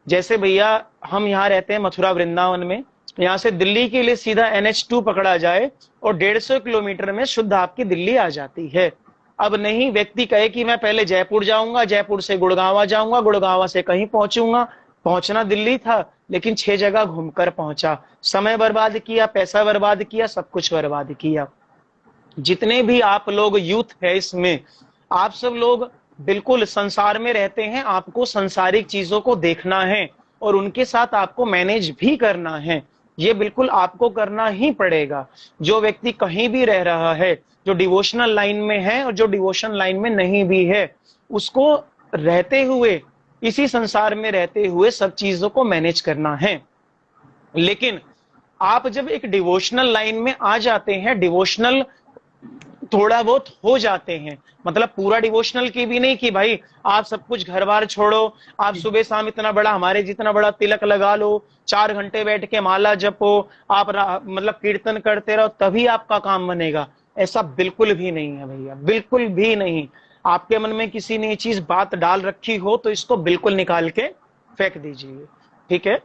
जैसे भैया हम यहाँ रहते हैं मथुरा वृंदावन में, यहाँ से दिल्ली के लिए सीधा NH2 पकड़ा जाए और 150 किलोमीटर में शुद्ध आपकी दिल्ली आ जाती है। अब नहीं, व्यक्ति कहे कि मैं पहले जयपुर जाऊंगा, जयपुर से गुड़गांवा जाऊंगा, गुड़गांवा से कहीं पहुंचूंगा। पहुंचना दिल्ली था लेकिन 6 जगह घूमकर पहुंचा, समय बर्बाद किया, पैसा बर्बाद किया, सब कुछ बर्बाद किया। जितने भी आप लोग यूथ है इसमें, आप सब लोग बिल्कुल संसार में रहते हैं, आपको संसारिक चीजों को देखना है और उनके साथ आपको मैनेज भी करना है। ये बिल्कुल आपको करना ही पड़ेगा। जो व्यक्ति कहीं भी रह रहा है, जो डिवोशनल लाइन में है और जो डिवोशन लाइन में नहीं भी है, उसको रहते हुए, इसी संसार में रहते हुए सब चीजों को मैनेज करना है। लेकिन आप जब एक डिवोशनल लाइन में आ जाते हैं, डिवोशनल थोड़ा बहुत हो जाते हैं, मतलब पूरा डिवोशनल की भी नहीं कि भाई आप सब कुछ घर बार छोड़ो, आप सुबह शाम इतना बड़ा हमारे जितना बड़ा तिलक लगा लो, 4 घंटे बैठ के माला जपो, आप मतलब कीर्तन करते रहो तभी आपका काम बनेगा। ऐसा बिल्कुल भी नहीं है भैया, बिल्कुल भी नहीं। आपके मन में किसी ने ये चीज बात डाल रखी हो तो इसको बिल्कुल निकाल के फेंक दीजिए, ठीक है।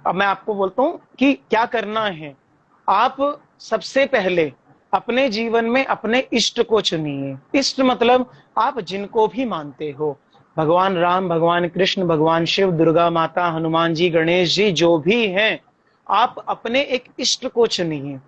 अब मैं आपको बोलता हूं कि क्या करना है। आप सबसे पहले अपने जीवन में अपने इष्ट को चुनिए। इष्ट मतलब आप जिनको भी मानते हो, भगवान राम, भगवान कृष्ण, भगवान शिव, दुर्गा माता, हनुमान जी, गणेश जी, जो भी हैं, आप अपने एक इष्ट को चुनिए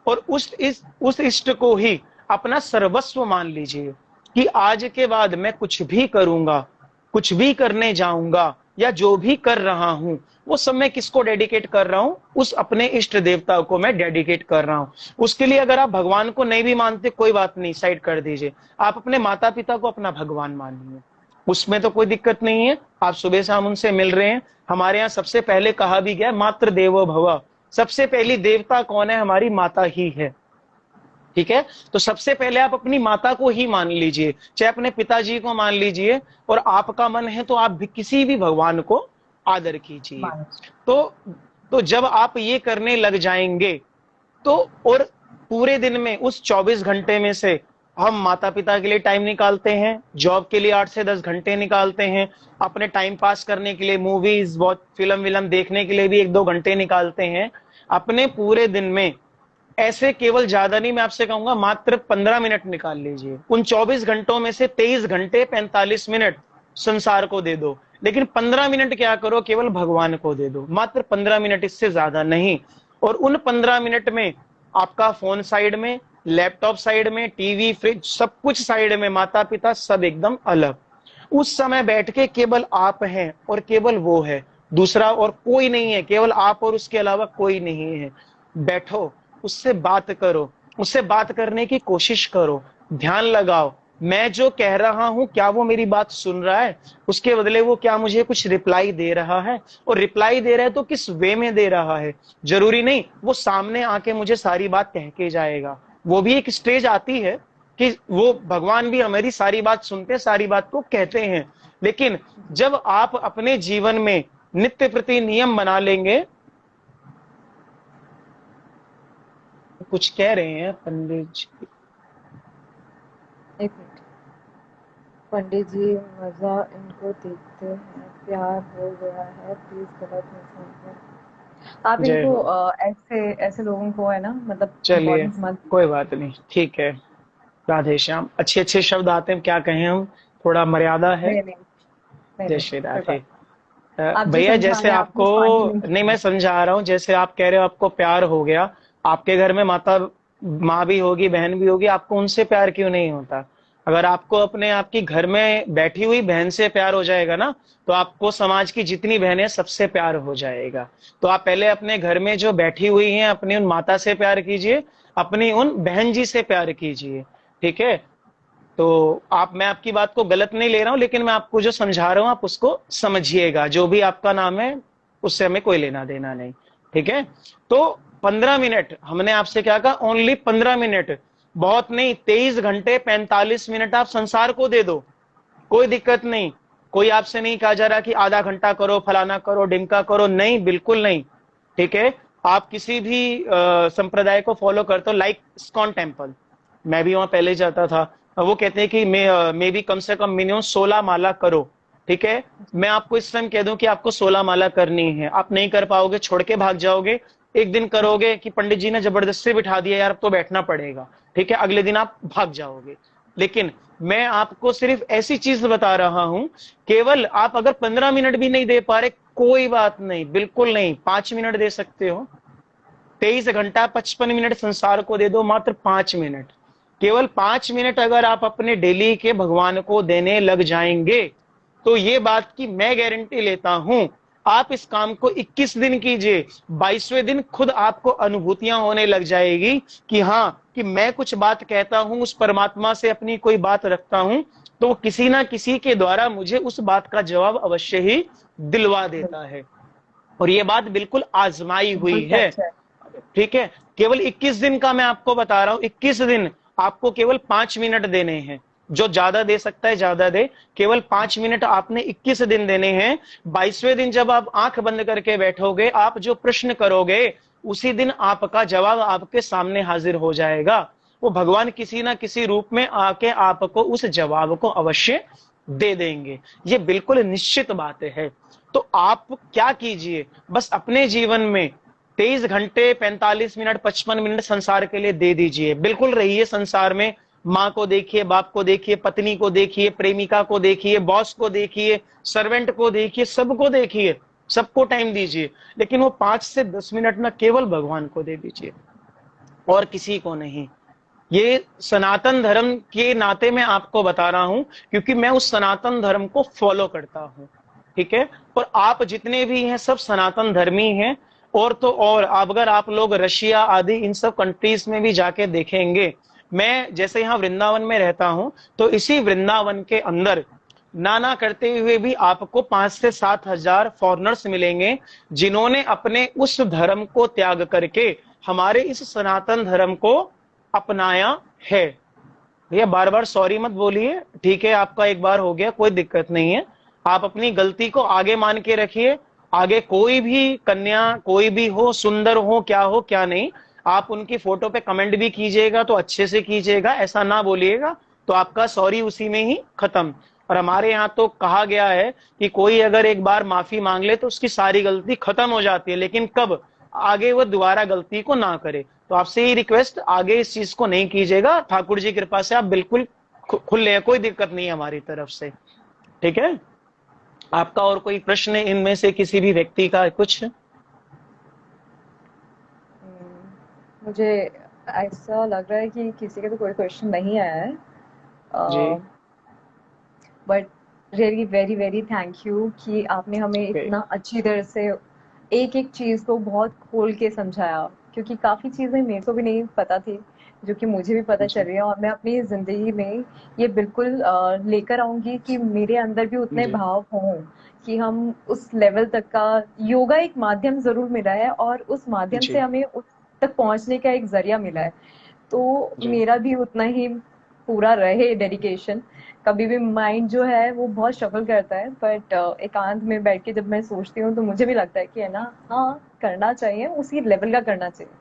और उस इष्ट को ही अपना सर्वस्व मान लीजिए कि आज के बाद मैं कुछ भी करूंगा, कुछ भी करने जाऊंगा या जो भी कर रहा हूं वो सब मैं किसको डेडिकेट कर रहा हूं? उस अपने इष्ट देवता को मैं डेडिकेट कर रहा हूं। उसके लिए अगर आप भगवान को नहीं भी मानते कोई बात नहीं, साइड कर दीजिए, आप अपने माता पिता को अपना भगवान मानिए, उसमें तो कोई दिक्कत नहीं है। आप सुबह शाम उनसे मिल रहे हैं। हमारे यहाँ सबसे पहले कहा भी गया मातृ देवो भव, सबसे पहली देवता कौन है? हमारी माता ही है। ठीक है, तो सबसे पहले आप अपनी माता को ही मान लीजिए, चाहे अपने पिताजी को मान लीजिए, और आपका मन है तो आप भी किसी भी भगवान को आदर कीजिए। तो जब आप ये करने लग जाएंगे तो, और पूरे दिन में उस 24 घंटे में से हम माता पिता के लिए टाइम निकालते हैं, जॉब के लिए 8 से 10 घंटे निकालते हैं, अपने टाइम पास करने के लिए मूवीज बहुत फिल्म विल्म देखने के लिए भी 1-2 घंटे निकालते हैं। अपने पूरे दिन में ऐसे केवल ज्यादा नहीं, मैं आपसे कहूंगा मात्र 15 मिनट निकाल लीजिए। उन 24 घंटों में से 23 घंटे 45 मिनट संसार को दे दो, लेकिन 15 मिनट क्या करो? केवल भगवान को दे दो, मात्र 15 मिनट, इससे ज्यादा नहीं। और उन 15 मिनट में आपका फोन साइड में, लैपटॉप साइड में, टीवी फ्रिज सब कुछ साइड में, माता पिता सब एकदम अलग। उस समय बैठ के केवल आप हैं और केवल वो है, दूसरा और कोई नहीं है, केवल आप और उसके अलावा कोई नहीं है। बैठो, उससे बात करो, उससे बात करने की कोशिश करो, ध्यान लगाओ, मैं जो कह रहा हूं क्या वो मेरी बात सुन रहा है? उसके बदले वो क्या मुझे कुछ रिप्लाई दे रहा है? और रिप्लाई दे रहा है तो किस वे में दे रहा है? जरूरी नहीं वो सामने आके मुझे सारी बात कह के जाएगा। वो भी एक स्टेज आती है कि वो भगवान भी हमारी सारी बात सुनते, सारी बात को कहते हैं। लेकिन जब आप अपने जीवन में नित्य प्रति नियम बना लेंगे, कुछ कह रहे हैं पंडित जी। एक मिनट, पंडित जी मजा इनको देखते हैं, प्यार हो गया है, प्लीज गलत नहीं समझे। आप जय इनको हो। ऐसे ऐसे लोगों को है ना, मतलब चलिए इम्पोर्टेंस मत। कोई बात नहीं, ठीक है। राधे श्याम, अच्छे अच्छे शब्द आते हैं, क्या कहें हम, थोड़ा मर्यादा है। नहीं नहीं नहीं जय नहीं, श्री कोई राधे। बात। आप जो भैया समझा जैसे रहे हैं, आप आपको, मुझको आंटी नहीं मैं समझा रहा हूँ, जैसे आप कह रहे हो आपको प्यार हो गया, आपके घर में माँ भी होगी, बहन भी होगी, आपको उनसे प्यार क्यों नहीं होता? अगर आपको अपने आपकी घर में बैठी हुई बहन से प्यार हो जाएगा ना, तो आपको समाज की जितनी बहनें सबसे प्यार हो जाएगा। तो आप पहले अपने घर में जो बैठी हुई हैं अपनी उन माता से प्यार कीजिए, अपनी उन बहन जी से प्यार कीजिए। ठीक है, तो मैं आपकी बात को गलत नहीं ले रहा हूं, लेकिन मैं आपको जो समझा रहा हूं आप उसको समझिएगा। जो भी आपका नाम है उससे हमें कोई लेना देना नहीं। ठीक है, तो 15 मिनट हमने आपसे क्या कहा? ओनली 15 मिनट, बहुत नहीं, 23 घंटे 45 मिनट आप संसार को दे दो, कोई दिक्कत नहीं। कोई आपसे नहीं कहा जा रहा कि आधा घंटा करो, फलाना करो, ढिमका करो, नहीं, बिल्कुल नहीं। ठीक है, आप किसी भी संप्रदाय को फॉलो करते हो, लाइक इस्कॉन टेम्पल, मैं भी वहां पहले जाता था, वो कहते हैं कि मे भी कम से कम मिनिमम 16 माला करो। ठीक है, मैं आपको इस टाइम कह दूं कि आपको 16 माला करनी है, आप नहीं कर पाओगे, छोड़ के भाग जाओगे। एक दिन करोगे कि पंडित जी ने जबरदस्ती बिठा दिया, यार अब तो बैठना पड़ेगा, ठीक है, अगले दिन आप भाग जाओगे। लेकिन मैं आपको सिर्फ ऐसी चीज बता रहा हूं, केवल आप अगर 15 मिनट भी नहीं दे पा रहे कोई बात नहीं, बिल्कुल नहीं, 5 मिनट दे सकते हो। 23 घंटा 55 मिनट संसार को दे दो, मात्र 5 मिनट, केवल 5 मिनट अगर आप अपने डेली के भगवान को देने लग जाएंगे, तो ये बात की मैं गारंटी लेता हूं, आप इस काम को 21 दिन कीजिए, 22वें दिन खुद आपको अनुभूतियां होने लग जाएगी कि हाँ, कि मैं कुछ बात कहता हूं, उस परमात्मा से अपनी कोई बात रखता हूं, तो वो किसी ना किसी के द्वारा मुझे उस बात का जवाब अवश्य ही दिलवा देता है। और ये बात बिल्कुल आजमाई हुई है। ठीक है, केवल 21 दिन का मैं आपको बता रहा हूं, 21 दिन आपको केवल 5 मिनट देने हैं। जो ज्यादा दे सकता है ज्यादा दे, केवल 5 मिनट आपने 21 दिन देने हैं। 22वें दिन जब आप आंख बंद करके बैठोगे, आप जो प्रश्न करोगे उसी दिन आपका जवाब आपके सामने हाजिर हो जाएगा। वो भगवान किसी ना किसी रूप में आके आपको उस जवाब को अवश्य दे देंगे, ये बिल्कुल निश्चित बात है। तो आप क्या कीजिए, बस अपने जीवन में 23 घंटे 45 मिनट 55 मिनट संसार के लिए दे दीजिए। बिल्कुल रहिए संसार में, माँ को देखिए, बाप को देखिए, पत्नी को देखिए, प्रेमिका को देखिए, बॉस को देखिए, सर्वेंट को देखिए, सबको देखिए, सबको टाइम दीजिए, लेकिन वो 5 से 10 मिनट ना केवल भगवान को दे दीजिए और किसी को नहीं। ये सनातन धर्म के नाते मैं आपको बता रहा हूं, क्योंकि मैं उस सनातन धर्म को फॉलो करता हूं। ठीक है। और आप जितने भी हैं सब सनातन धर्मी हैं। और तो और अगर आप लोग रशिया आदि इन सब कंट्रीज में भी जाके देखेंगे, मैं जैसे यहाँ वृंदावन में रहता हूं, तो इसी वृंदावन के अंदर नाना करते हुए भी आपको 5 से 7 हजार फॉरेनर्स मिलेंगे, जिन्होंने अपने उस धर्म को त्याग करके हमारे इस सनातन धर्म को अपनाया है। भैया बार बार सॉरी मत बोलिए, ठीक है, आपका एक बार हो गया, कोई दिक्कत नहीं है। आप अपनी गलती को आगे मान के रखिए। आगे कोई भी कन्या कोई भी हो, सुंदर हो क्या नहीं, आप उनकी फोटो पे कमेंट भी कीजिएगा तो अच्छे से कीजिएगा, ऐसा ना बोलिएगा तो आपका सॉरी उसी में ही खत्म। और हमारे यहाँ तो कहा गया है कि कोई अगर एक बार माफी मांग ले तो उसकी सारी गलती खत्म हो जाती है, लेकिन कब, आगे वो दोबारा गलती को ना करे। तो आपसे ये रिक्वेस्ट, आगे इस चीज को नहीं कीजिएगा। ठाकुर जी कृपा से आप बिल्कुल खुले हैं, कोई दिक्कत नहीं है हमारी तरफ से, ठीक है। आपका और कोई प्रश्न है इनमें से किसी भी व्यक्ति का कुछ? मुझे ऐसा लग रहा है कि किसी का तो कोई क्वेश्चन नहीं आया है, जी but really very very thank you कि आपने हमें Okay. इतना अच्छी तरह से एक एक चीज़ को बहुत खोल के समझाया, क्योंकि काफ़ी चीज़ें मेरे को भी नहीं पता थी जो कि मुझे भी पता चल जी रही है, और मैं अपनी ज़िंदगी में ये बिल्कुल लेकर आऊंगी कि मेरे अंदर भी उतने जी भाव हों कि हम उस लेवल तक का, योगा एक माध्यम ज़रूर मिला है और उस माध्यम से जी हमें उस तक पहुंचने का एक जरिया मिला है। तो जी मेरा भी उतना ही पूरा रहे डेडिकेशन। कभी भी माइंड जो है वो बहुत स्ट्रगल करता है, बट एकांत में बैठ के जब मैं सोचती हूँ तो मुझे भी लगता है कि है ना, हाँ करना चाहिए, उसी लेवल का करना चाहिए।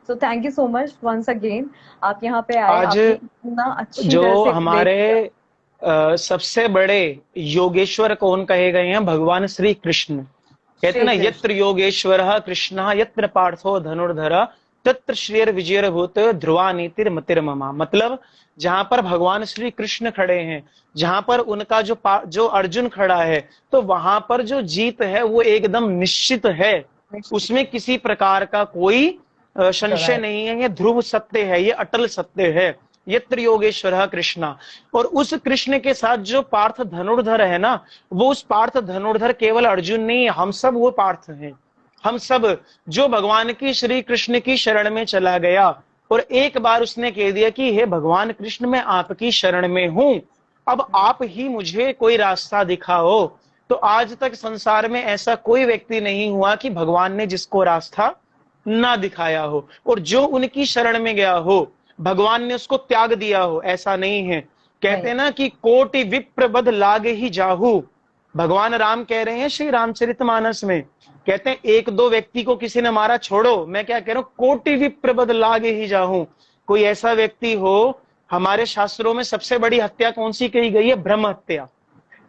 So thank you so much once again, आप यहाँ पे आए, आज आपने इतना अच्छी जो तरह से एक्सप्लेन हमारे किया। सबसे बड़े योगेश्वर कौन कहे गए हैं? भगवान श्री कृष्ण। कहते हैं श्री ना, कृष्ण। यत्र योगेश्वरः कृष्णः यत्र पार्थो धनुर्धरः तत्र श्रेयर विजयर्भूत ध्रुवा नीतिर मतिर्ममा। मतलब जहां पर भगवान श्री कृष्ण खड़े हैं, जहां पर उनका जो अर्जुन खड़ा है, तो वहां पर जो जीत है वो एकदम निश्चित है, उसमें किसी प्रकार का कोई संशय नहीं है। ये ध्रुव सत्य है, ये अटल सत्य है। यत्र योगेश्वरः कृष्णा। और उस कृष्ण के साथ जो पार्थ धनुर्धर है ना, वो उस पार्थ धनुर्धर केवल अर्जुन नहीं, हम सब वो पार्थ हैं। हम सब जो भगवान की श्री कृष्ण की शरण में चला गया और एक बार उसने कह दिया कि हे भगवान कृष्ण, मैं आपकी शरण में हूं, अब आप ही मुझे कोई रास्ता दिखाओ। तो आज तक संसार में ऐसा कोई व्यक्ति नहीं हुआ कि भगवान ने जिसको रास्ता ना दिखाया हो, और जो उनकी शरण में गया हो भगवान ने उसको त्याग दिया हो, ऐसा नहीं है। कहते हैं ना कि कोटि विप्र बद लागे ही जाहू। भगवान राम कह रहे हैं श्री रामचरितमानस में, कहते हैं एक दो व्यक्ति को किसी ने मारा, छोड़ो, मैं क्या कह रहा हूं, कोटि विप्र बद लागे ही जाहू। कोई ऐसा व्यक्ति हो, हमारे शास्त्रों में सबसे बड़ी हत्या कौन सी कही गई है? ब्रह्म हत्या।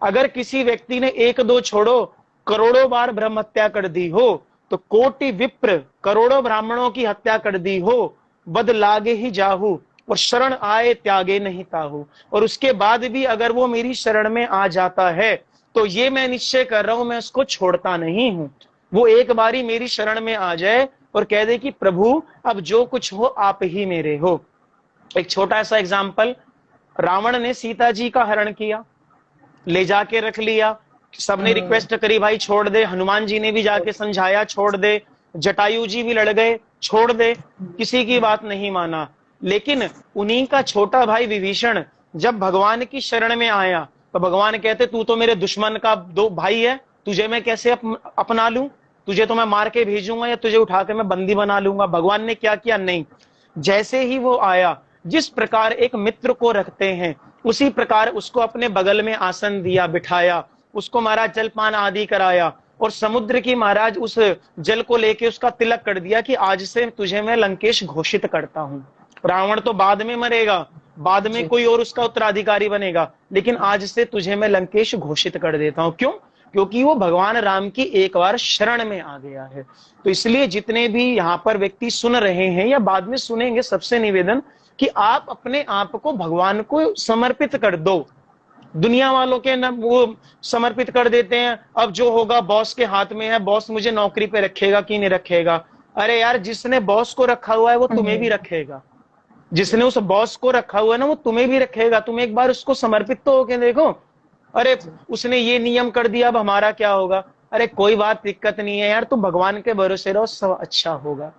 अगर किसी व्यक्ति ने एक दो छोड़ो करोड़ों बार ब्रह्म हत्या कर दी हो, तो कोटि विप्र करोड़ों ब्राह्मणों की हत्या कर दी हो, बद लागे ही जाहू, और शरण आए त्यागे नहीं ताहू। और उसके बाद भी अगर वो मेरी शरण में आ जाता है तो ये मैं निश्चय कर रहा हूं, मैं उसको छोड़ता नहीं हूं। वो एक बारी मेरी शरण में आ जाए और कह दे कि प्रभु अब जो कुछ हो आप ही मेरे हो। एक छोटा सा एग्जाम्पल, रावण ने सीता जी का हरण किया, ले जाके रख लिया, सबने रिक्वेस्ट करी भाई छोड़ दे, हनुमान जी ने भी जाके समझाया छोड़ दे, जटायु जी भी लड़ गए छोड़ दे, किसी की बात नहीं माना। लेकिन उन्हीं का छोटा भाई विभीषण जब भगवान की शरण में आया तो भगवान कहते तू तो मेरे दुश्मन का दो भाई है, तुझे मैं कैसे अपना लूं, तुझे तो मैं मार के भेजूंगा या तुझे उठा के मैं बंदी बना लूंगा। भगवान ने क्या किया? नहीं, जैसे ही वो आया, जिस प्रकार एक मित्र को रखते हैं उसी प्रकार उसको अपने बगल में आसन दिया, बिठाया, उसको महाराज जलपान आदि कराया, और समुद्र की महाराज उस जल को लेके उसका तिलक कर दिया कि आज से तुझे मैं लंकेश घोषित करता हूं। रावण तो बाद में मरेगा, बाद में कोई और उसका उत्तराधिकारी बनेगा, लेकिन आज से तुझे मैं लंकेश घोषित कर देता हूं। क्यों? क्योंकि वो भगवान राम की एक बार शरण में आ गया है। तो इसलिए जितने भी यहाँ पर व्यक्ति सुन रहे हैं या बाद में सुनेंगे, सबसे निवेदन कि आप अपने आप को भगवान को समर्पित कर दो। दुनिया वालों के न वो समर्पित कर देते हैं, अब जो होगा बॉस के हाथ में है, बॉस मुझे नौकरी पे रखेगा कि नहीं रखेगा। अरे यार, जिसने बॉस को रखा हुआ है वो तुम्हें भी रखेगा, जिसने उस बॉस को रखा हुआ है ना वो तुम्हें भी रखेगा। तुम एक बार उसको समर्पित तो होके देखो। अरे उसने ये नियम कर दिया, अब हमारा क्या होगा? अरे कोई बात दिक्कत नहीं है यार, तुम भगवान के भरोसे रहो, सब अच्छा होगा।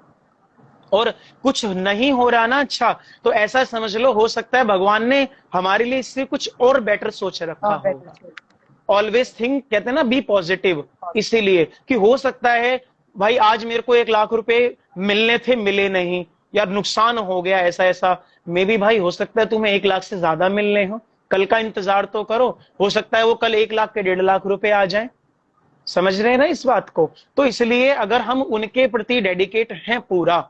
और कुछ नहीं हो रहा ना अच्छा, तो ऐसा समझ लो हो सकता है भगवान ने हमारे लिए इससे कुछ और बेटर सोच रखा और बेटर होगा। चीज। ऑलवेज थिंक, कहते हैं ना, बी पॉजिटिव। इसीलिए कि हो सकता है भाई आज मेरे को 1 लाख रुपए मिलने थे, मिले नहीं, यार नुकसान हो गया ऐसा ऐसा। मे भी भाई हो सकता है तुम्हें 1 लाख से ज्यादा मिलने हो, कल का इंतजार तो करो, हो सकता है वो कल 1 लाख के 1.5 लाख रुपए आ जाए। समझ रहे हैं ना इस बात को? तो इसलिए अगर हम उनके प्रति डेडिकेट हैं पूरा,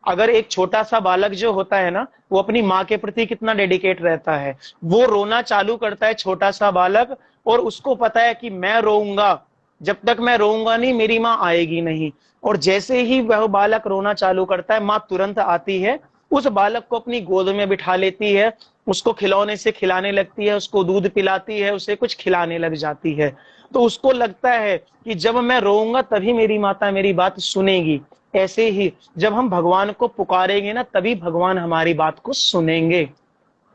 अगर एक छोटा सा बालक जो होता है ना, वो अपनी माँ के प्रति कितना डेडिकेट रहता है, वो रोना चालू करता है छोटा सा बालक, और उसको पता है कि मैं रोऊंगा, जब तक मैं रोऊंगा नहीं मेरी माँ आएगी नहीं। और जैसे ही वह बालक रोना चालू करता है, माँ तुरंत आती है, उस बालक को अपनी गोद में बिठा लेती है, उसको खिलौने से खिलाने लगती है, उसको दूध पिलाती है, उसे कुछ खिलाने लग जाती है। तो उसको लगता है कि जब मैं रोऊंगा तभी मेरी माता मेरी बात सुनेगी। ऐसे ही जब हम भगवान को पुकारेंगे ना, तभी भगवान हमारी बात को सुनेंगे।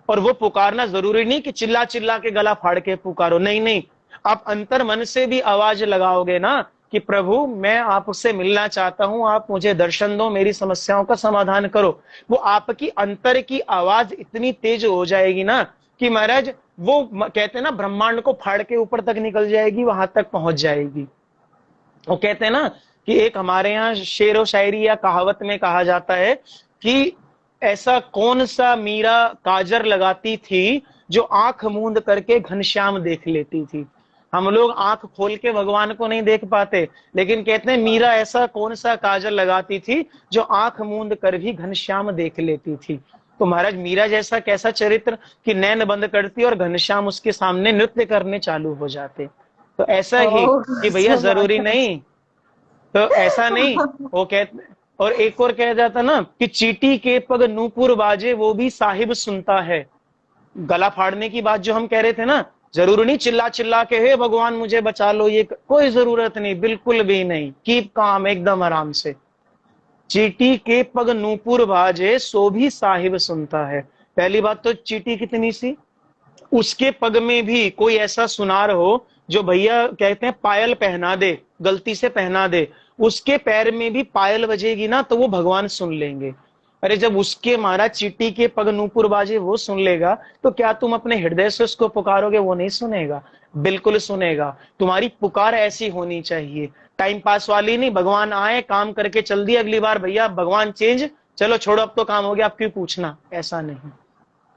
और वो पुकारना जरूरी नहीं कि चिल्ला चिल्ला के गला फाड़ के पुकारो, नहीं नहीं, आप अंतर मन से भी आवाज लगाओगे ना कि प्रभु मैं आपसे मिलना चाहता हूं, आप मुझे दर्शन दो, मेरी समस्याओं का समाधान करो। वो आपकी अंतर की आवाज इतनी तेज हो जाएगी ना कि महाराज वो कहते हैं ना, ब्रह्मांड को फाड़ के ऊपर तक निकल जाएगी, वहां तक पहुंच जाएगी। वो कहते हैं ना कि एक हमारे यहाँ शेर व शायरी या कहावत में कहा जाता है कि ऐसा कौन सा मीरा काजर लगाती थी जो आंख मूंद करके घनश्याम देख लेती थी। हम लोग आंख खोल के भगवान को नहीं देख पाते, लेकिन कहते हैं मीरा ऐसा कौन सा काजल लगाती थी जो आंख मूंद कर भी घनश्याम देख लेती थी। तो महाराज मीरा जैसा कैसा चरित्र कि नैन बंद करती और घनश्याम उसके सामने नृत्य करने चालू हो जाते। तो ऐसा ही ओह कि भैया सो जरूरी मच। नहीं, तो ऐसा नहीं। वो कहते, और एक और कह जाता ना कि चीटी के पग नूपुर बाजे वो भी साहिब सुनता है। गला फाड़ने की बात जो हम कह रहे थे ना, जरूर नहीं चिल्ला चिल्ला के हे भगवान मुझे बचा लो, ये कोई जरूरत नहीं, बिल्कुल भी नहीं। कीप काम, एकदम आराम से। चीटी के पग नूपुर बाजे सो भी साहिब सुनता है। पहली बात तो चीटी कितनी सी, उसके पग में भी कोई ऐसा सुनार हो जो भैया कहते हैं पायल पहना दे, गलती से पहना दे, उसके पैर में भी पायल बजेगी ना तो वो भगवान सुन लेंगे। अरे जब उसके महाराज चीटी के पग नूपुर बाजे वो सुन लेगा, तो क्या तुम अपने हृदय से उसको पुकारोगे वो नहीं सुनेगा? बिल्कुल सुनेगा। तुम्हारी पुकार ऐसी होनी चाहिए, टाइम पास वाली नहीं, भगवान आए काम करके चल दिए, अगली बार भैया भगवान चेंज, चलो छोड़ो अब तो काम हो गया, अब क्यों पूछना, ऐसा नहीं।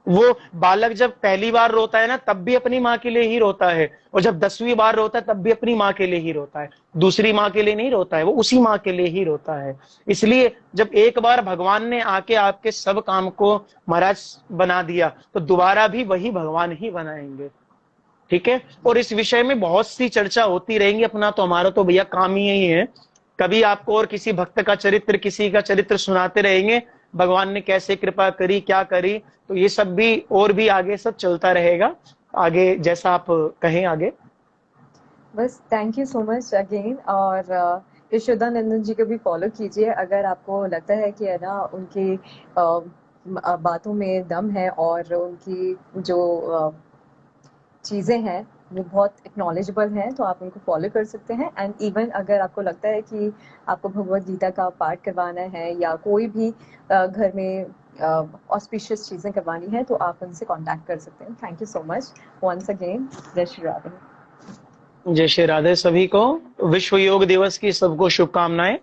वो बालक जब पहली बार रोता है ना, तब भी अपनी माँ के लिए ही रोता है, और जब 10वीं बार रोता है तब भी अपनी माँ के लिए ही रोता है, दूसरी माँ के लिए नहीं रोता है, वो उसी माँ के लिए ही रोता है। इसलिए जब एक बार भगवान ने आके आपके सब काम को महाराज बना दिया, तो दोबारा भी वही भगवान ही बनाएंगे। ठीक है? और इस विषय में बहुत सी चर्चा होती रहेंगी, अपना तो हमारा तो भैया काम ही यही है, कभी आपको और किसी भक्त का चरित्र, किसी का चरित्र सुनाते रहेंगे, भगवान ने कैसे कृपा करी, क्या करी। तो ये सब भी और भी आगे सब चलता रहेगा, आगे जैसा आप कहें आगे। बस thank you so much again. और यशोदानंदन जी को भी फॉलो कीजिए अगर आपको लगता है कि है ना उनकी बातों में दम है और उनकी जो चीज़ें हैं वो बहुत एक्नॉलेजेबल हैं, तो आप उनको फॉलो कर सकते हैं। एंड इवन अगर आपको लगता है कि आपको भगवद गीता का पाठ करवाना है या कोई भी घर में ऑस्पिशियस चीज़ें करवानी है तो आप उनसे कांटेक्ट कर सकते हैं। Thank you so much once again. जय श्री राधे। जय श्री राधे सभी को। विश्व योग दिवस की सबको शुभकामनाएं।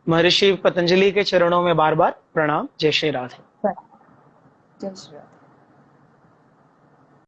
महर्षि पतंजलि के चरणों में बार बार प्रणाम। जय श्री राधे। जय श्री राधे।